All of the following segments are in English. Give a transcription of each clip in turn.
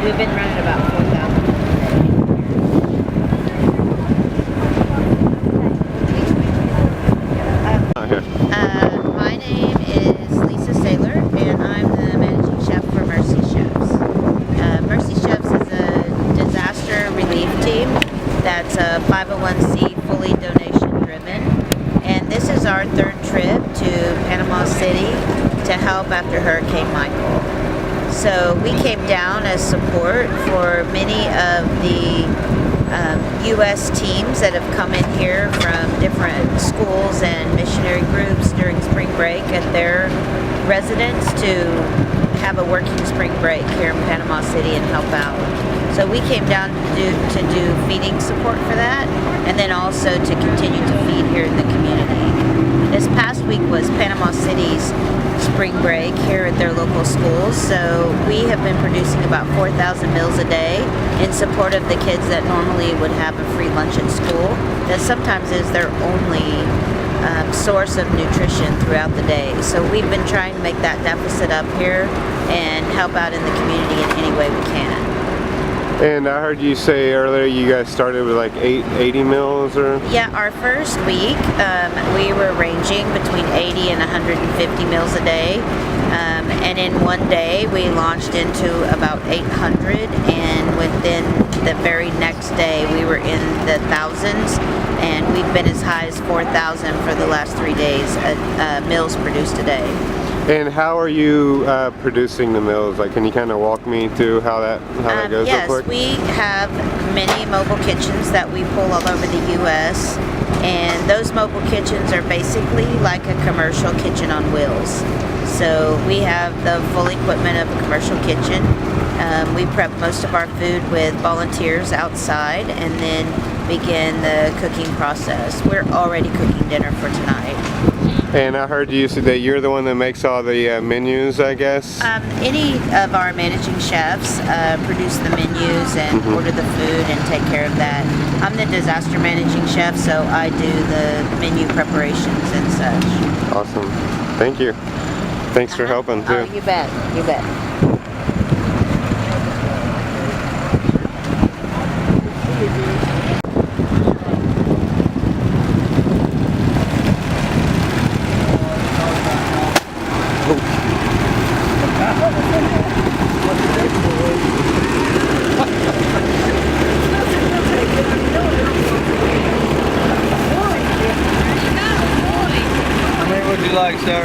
We've been running about 4,000 a day. My name is Lisa Saylor, and I'm the managing chef for MercyChefs. MercyChefs is a disaster relief team that's a 501c, fully donation driven. And this is our third trip to Panama City to help after Hurricane Michael. So we came down as support for many of the U.S. teams that have come in here from different schools and missionary groups during spring break at their residence to have a working spring break here in Panama City and help out. So we came down to do feeding support for that, and then also to continue to feed here in the community. This past week was Panama City's spring break here at their local schools, so we have been producing about 4,000 meals a day in support of the kids that normally would have a free lunch at school. That sometimes is their only source of nutrition throughout the day. So we've been trying to make that deficit up here and help out in the community in any way we can. And I heard you say earlier you guys started with like 80 meals, or? Yeah, our first week we were ranging between 80 and 150 meals a day, and in one day we launched into about 800, and within the very next day we were in the thousands, and we've been as high as 4,000 for the last 3 days meals produced a day. And how are you producing the meals? Like, can you kind of walk me through how that goes? Yes, real quick? we have many mobile kitchens that we pull all over the U.S. and those mobile kitchens are basically like a commercial kitchen on wheels. So we have the full equipment of a commercial kitchen. We prep most of our food with volunteers outside and then begin the cooking process. We're already cooking dinner for tonight. And I heard you say that you're the one that makes all the menus, I guess? Any of our managing chefs produce the menus and order the food and take care of that. I'm the disaster managing chef, so I do the menu preparations and such. Awesome. Thank you. Thanks for helping too. Oh, you bet. You bet. What would you like, sir?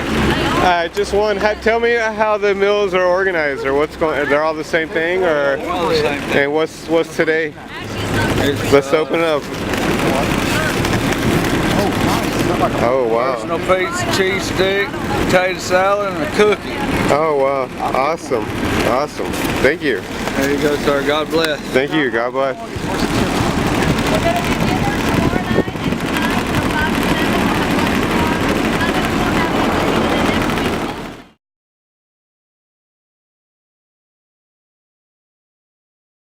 Just one. Tell me how the meals are organized, or what's going. They're all the same thing, or? All the same thing. And what's today? Let's open it up. Oh wow. Personal pizza, cheese stick, potato salad, and a cookie. Oh wow. Awesome. Awesome. Thank you. There you go, sir. God bless. Thank you. God bless.